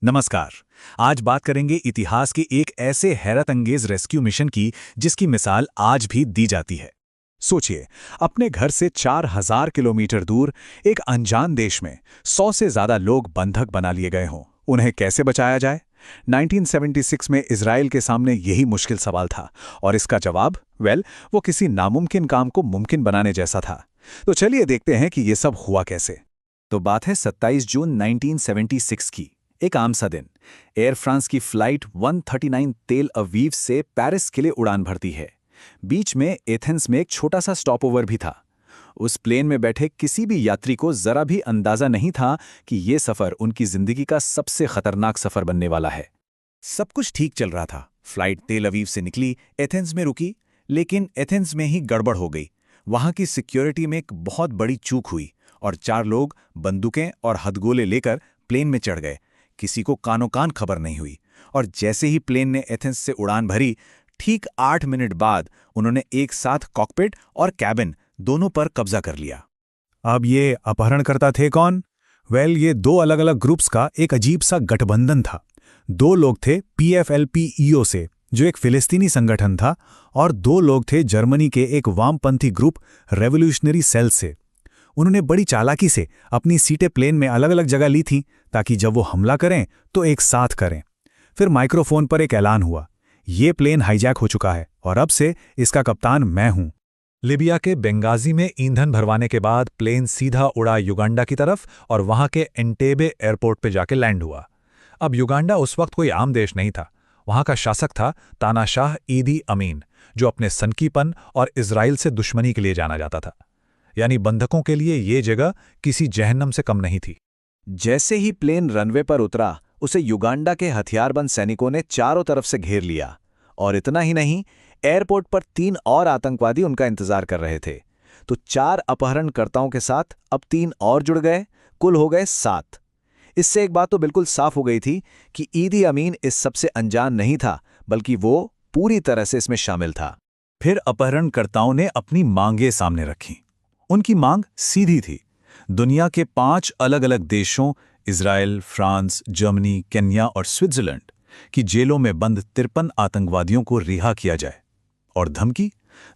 नमस्कार। आज बात करेंगे इतिहास के एक ऐसे हैरत अंगेज रेस्क्यू मिशन की जिसकी मिसाल आज भी दी जाती है। सोचिए, अपने घर से 4000 किलोमीटर दूर एक अनजान देश में 100 से ज्यादा लोग बंधक बना लिए गए हों। उन्हें कैसे बचाया जाए? 1976 में इजराइल के सामने यही मुश्किल सवाल था और इसका जवाब वो किसी नामुमकिन काम को मुमकिन बनाने जैसा था। तो चलिए देखते हैं कि ये सब हुआ कैसे। तो बात है 27 जून 1976 की। एक आम सा दिन। एयर फ्रांस की फ्लाइट 139 तेल अवीव से पेरिस के लिए उड़ान भरती है। बीच में एथेंस में एक छोटा सा स्टॉपओवर भी था। उस प्लेन में बैठे किसी भी यात्री को जरा भी अंदाजा नहीं था कि ये सफर उनकी जिंदगी का सबसे खतरनाक सफर बनने वाला है। सब कुछ ठीक चल रहा था। फ्लाइट तेल अवीव से निकली, एथेंस में रुकी, लेकिन एथेंस में ही गड़बड़ हो गई। वहां की सिक्योरिटी में एक बहुत बड़ी चूक हुई और 4 लोग बंदूकें और हथगोले लेकर प्लेन में चढ़ गए। किसी को कानो कान खबर नहीं हुई और जैसे ही प्लेन ने एथेंस से उड़ान भरी, ठीक 8 मिनट बाद उन्होंने एक साथ कॉकपिट और कैबिन दोनों पर कब्जा कर लिया। अब ये अपहरणकर्ता थे कौन? ये 2 अलग-अलग ग्रुप्स का एक अजीब सा गठबंधन था। 2 लोग थे PFLP-EO से, जो एक फिलिस्तीनी संगठन था, और 2 लोग थे जर्मनी के एक वामपंथी ग्रुप रेवोल्यूशनरी सेल से। उन्होंने बड़ी चालाकी से अपनी सीटें प्लेन में अलग अलग जगह ली थीं ताकि जब वो हमला करें तो एक साथ करें। फिर माइक्रोफोन पर एक ऐलान हुआ, ये प्लेन हाईजैक हो चुका है और अब से इसका कप्तान मैं हूं। लिबिया के बेंगाजी में ईंधन भरवाने के बाद प्लेन सीधा उड़ा युगांडा की तरफ और वहां के एंटेबे एयरपोर्ट पे जाके लैंड हुआ। अब युगांडा उस वक्त कोई आम देश नहीं था। वहां का शासक था तानाशाह ईदी अमीन, जो अपने सनकीपन और इजराइल से दुश्मनी के लिए जाना जाता था। यानी बंधकों के लिए ये जगह किसी जहन्नम से कम नहीं थी। जैसे ही प्लेन रनवे पर उतरा, उसे युगांडा के हथियारबंद सैनिकों ने चारों तरफ से घेर लिया। और इतना ही नहीं, एयरपोर्ट पर 3 और आतंकवादी उनका इंतजार कर रहे थे। तो 4 अपहरणकर्ताओं के साथ अब 3 और जुड़ गए, कुल हो गए 7। इससे एक बात तो बिल्कुल साफ हो गई थी कि ईदी अमीन इस सबसे अनजान नहीं था, बल्कि वो पूरी तरह से इसमें शामिल था। फिर अपहरणकर्ताओं ने अपनी मांगें सामने रखीं। उनकी मांग सीधी थी। दुनिया के 5 अलग-अलग देशों, इजराइल, फ्रांस, जर्मनी, केन्या और स्विट्जरलैंड की जेलों में बंद 53 आतंकवादियों को रिहा किया जाए। और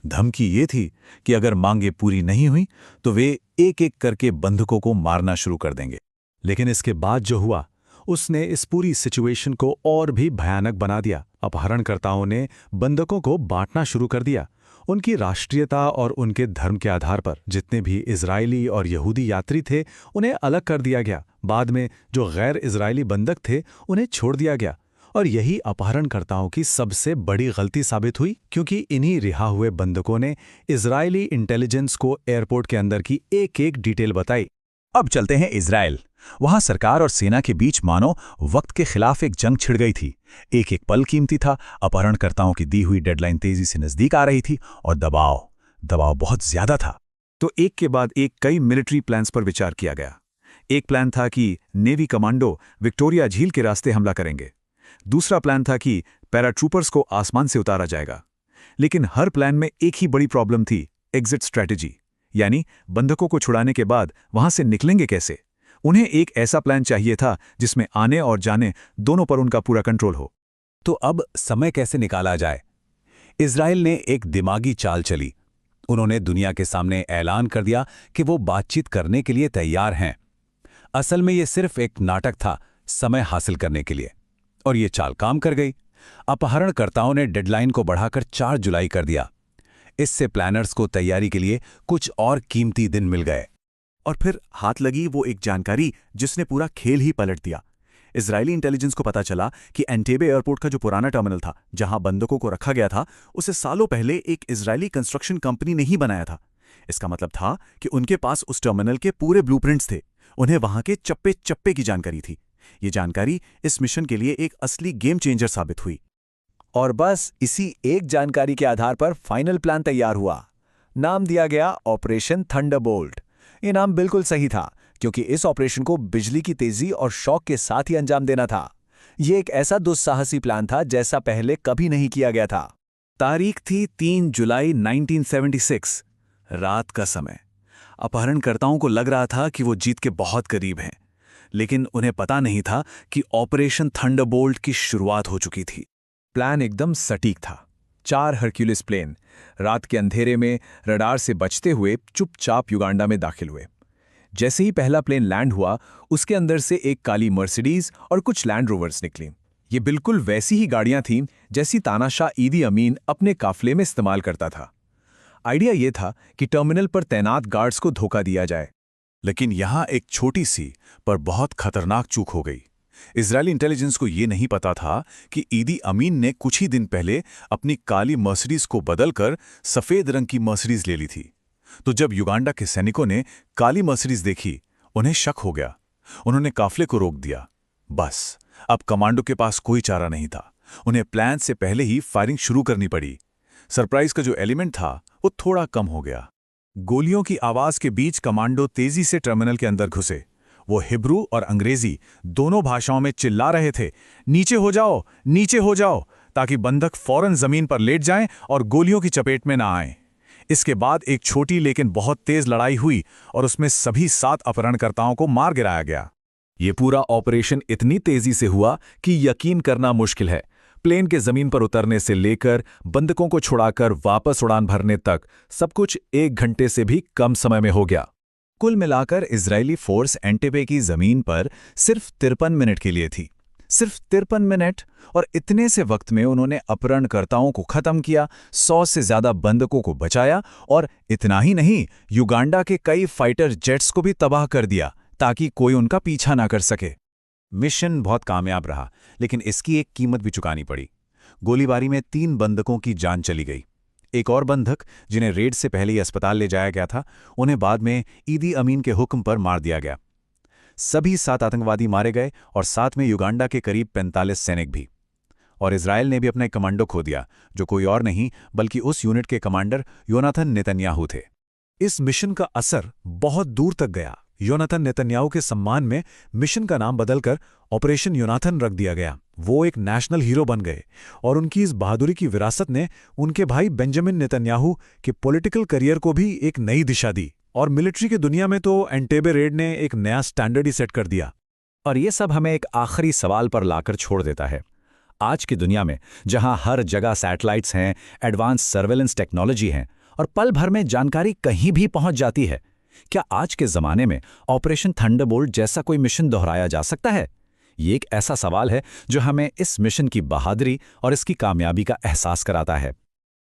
धमकी ये थी कि अगर मांगें पूरी नहीं हुई तो वे एक-एक करके बंधकों को मारना शुरू कर देंगे। लेकिन इसके बाद जो हुआ, उसने इस पूरी सिचुएशन को और भी भयानक बना दिया। अपहरणकर्ताओं ने बंधकों को बांटना शुरू कर दिया। उनकी राष्ट्रीयता और उनके धर्म के आधार पर जितने भी इजरायली और यहूदी यात्री थे, उन्हें अलग कर दिया गया। बाद में जो गैर इजरायली बंधक थे, उन्हें छोड़ दिया गया। और यही अपहरणकर्ताओं की सबसे बड़ी गलती साबित हुई, क्योंकि इन्हीं रिहा हुए बंधकों ने इजरायली इंटेलिजेंस को एयरपोर्ट के अंदर की एक-एक डिटेल बताई। अब चलते हैं इजराइल। वहां सरकार और सेना के बीच मानो वक्त के खिलाफ एक जंग छिड़ गई थी। एक-एक पल कीमती था। अपहरणकर्ताओं की दी हुई डेडलाइन तेजी से नजदीक आ रही थी और दबाव बहुत ज्यादा था। तो एक के बाद एक कई मिलिट्री प्लान्स पर विचार किया गया। एक प्लान था कि नेवी कमांडो विक्टोरिया झील के रास्ते हमला करेंगे। दूसरा प्लान था कि पैराट्रूपर्स को आसमान से उतारा जाएगा। लेकिन हर प्लान में एक ही बड़ी प्रॉब्लम थी, एग्जिट स्ट्रैटेजी। यानी बंधकों को छुड़ाने के बाद वहां से निकलेंगे कैसे। उन्हें एक ऐसा प्लान चाहिए था जिसमें आने और जाने दोनों पर उनका पूरा कंट्रोल हो। तो अब समय कैसे निकाला जाए? इजराइल ने एक दिमागी चाल चली। उन्होंने दुनिया के सामने ऐलान कर दिया कि वो बातचीत करने के लिए तैयार हैं। असल में ये सिर्फ एक नाटक था, समय हासिल करने के लिए। और ये चाल काम कर गई। अपहरणकर्ताओं ने डेडलाइन को बढ़ाकर 4 जुलाई कर दिया। इससे प्लानर्स को तैयारी के लिए कुछ और कीमती दिन मिल गए। और फिर हाथ लगी वो एक जानकारी जिसने पूरा खेल ही पलट दिया। इजरायली इंटेलिजेंस को पता चला कि एंटेबे एयरपोर्ट का जो पुराना टर्मिनल था, जहां बंधकों को रखा गया था, उसे सालों पहले एक इजरायली कंस्ट्रक्शन कंपनी ने ही बनाया था। इसका मतलब था कि उनके पास उस टर्मिनल के पूरे ब्लूप्रिंट्स थे। उन्हें वहां के चप्पे-चप्पे की जानकारी थी। ये जानकारी इस मिशन के लिए एक असली गेम चेंजर साबित हुई। और बस इसी एक जानकारी के आधार पर फाइनल प्लान तैयार हुआ। नाम दिया गया ऑपरेशन थंडरबोल्ट। ये नाम बिल्कुल सही था, क्योंकि इस ऑपरेशन को बिजली की तेजी और शॉक के साथ ही अंजाम देना था। ये एक ऐसा दुस्साहसी प्लान था जैसा पहले कभी नहीं किया गया था। तारीख थी 3 जुलाई 1976, रात का समय। अपहरणकर्ताओं को लग रहा था कि वो जीत के बहुत करीब हैं। लेकिन उन्हें पता नहीं था कि ऑपरेशन थंडरबोल्ट की शुरुआत हो चुकी थी। प्लान एकदम सटीक था। 4 हरक्यूलिस प्लेन रात के अंधेरे में रडार से बचते हुए चुपचाप युगांडा में दाखिल हुए। जैसे ही पहला प्लेन लैंड हुआ, उसके अंदर से एक काली मर्सिडीज और कुछ लैंड रोवर्स निकली। ये बिल्कुल वैसी ही गाड़ियां थीं जैसी तानाशाह ईदी अमीन अपने काफले में इस्तेमाल करता था। आइडिया ये था कि टर्मिनल पर तैनात गार्ड्स को धोखा दिया जाए। लेकिन यहां एक छोटी सी पर बहुत खतरनाक चूक हो गई। इजरायली इंटेलिजेंस को ये नहीं पता था कि ईदी अमीन ने कुछ ही दिन पहले अपनी काली मर्सिडीज को बदलकर सफेद रंग की मर्सिडीज ले ली थी। तो जब युगांडा के सैनिकों ने काली मर्सिडीज देखी, उन्हें शक हो गया। उन्होंने काफले को रोक दिया। बस अब कमांडो के पास कोई चारा नहीं था। उन्हें प्लान से पहले ही फायरिंग शुरू करनी पड़ी। सरप्राइज का जो एलिमेंट था वो थोड़ा कम हो गया। गोलियों की आवाज के बीच कमांडो तेजी से टर्मिनल के अंदर घुसे। वो हिब्रू और अंग्रेजी दोनों भाषाओं में चिल्ला रहे थे, नीचे हो जाओ, नीचे हो जाओ, ताकि बंधक फौरन जमीन पर लेट जाएं और गोलियों की चपेट में ना आएं। इसके बाद एक छोटी लेकिन बहुत तेज लड़ाई हुई और उसमें सभी 7 अपहरणकर्ताओं को मार गिराया गया। ये पूरा ऑपरेशन इतनी तेजी से हुआ कि यकीन करना मुश्किल है। प्लेन के जमीन पर उतरने से लेकर बंधकों को छुड़ाकर वापस उड़ान भरने तक सब कुछ 1 घंटे से भी कम समय में हो गया। कुल मिलाकर इजरायली फोर्स एंटेबे की जमीन पर सिर्फ 53 मिनट के लिए थी। सिर्फ 53 मिनट, और इतने से वक्त में उन्होंने अपहरणकर्ताओं को खत्म किया, 100 से ज्यादा बंधकों को बचाया और इतना ही नहीं, युगांडा के कई फाइटर जेट्स को भी तबाह कर दिया ताकि कोई उनका पीछा ना कर सके। मिशन बहुत कामयाब रहा, लेकिन इसकी एक कीमत भी चुकानी पड़ी। गोलीबारी में 3 बंधकों की जान चली गई। एक और बंधक, जिन्हें रेड से पहले ही अस्पताल ले जाया गया था, उन्हें बाद में ईदी अमीन के हुक्म पर मार दिया गया। सभी 7 आतंकवादी मारे गए और साथ में युगांडा के करीब 45 सैनिक भी। और इजरायल ने भी अपना एक कमांडो खो दिया, जो कोई और नहीं बल्कि उस यूनिट के कमांडर योनाथन नेतन्याहू थे। इस मिशन का असर बहुत दूर तक गया। योनाथन नेतन्याहू के सम्मान में मिशन का नाम बदलकर ऑपरेशन योनाथन रख दिया गया। वो एक नेशनल हीरो बन गए और उनकी इस बहादुरी की विरासत ने उनके भाई बेंजामिन नेतन्याहू के पॉलिटिकल करियर को भी एक नई दिशा दी। और मिलिट्री की दुनिया में तो एंटेबे रेड ने एक नया स्टैंडर्ड ही सेट कर दिया। और ये सब हमें एक आखिरी सवाल पर लाकर छोड़ देता है। आज की दुनिया में जहां हर जगह सैटेलाइट्स हैं, एडवांस सर्वेलेंस टेक्नोलॉजी है और पल भर में जानकारी कहीं भी पहुंच जाती है, क्या आज के जमाने में ऑपरेशन थंडरबोल्ट जैसा कोई मिशन दोहराया जा सकता है? ये एक ऐसा सवाल है जो हमें इस मिशन की बहादुरी और इसकी कामयाबी का एहसास कराता है।